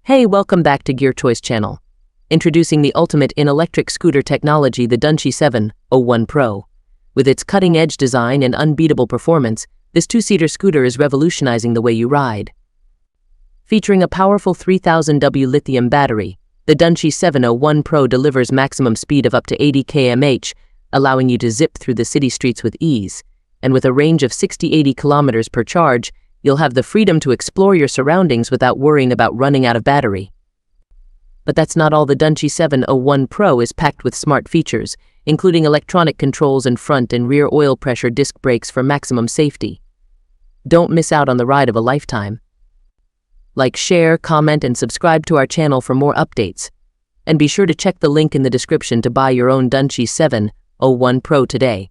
Hey, welcome back to Gear Choice channel. Introducing the ultimate in electric scooter technology, the DUNCHI 701 Pro. With its cutting-edge design and unbeatable performance, this two-seater scooter is revolutionizing the way you ride. Featuring a powerful 3000W lithium battery, the DUNCHI 701 Pro delivers maximum speed of up to 80 km/h, allowing you to zip through the city streets with ease. And with a range of 60-80 kilometers per charge, you'll have the freedom to explore your surroundings without worrying about running out of battery. But that's not all. The DUNCHI 701 Pro is packed with smart features, including electronic controls and front and rear oil pressure disc brakes for maximum safety. Don't miss out on the ride of a lifetime. Like, share, comment, and subscribe to our channel for more updates. And be sure to check the link in the description to buy your own DUNCHI 701 Pro today.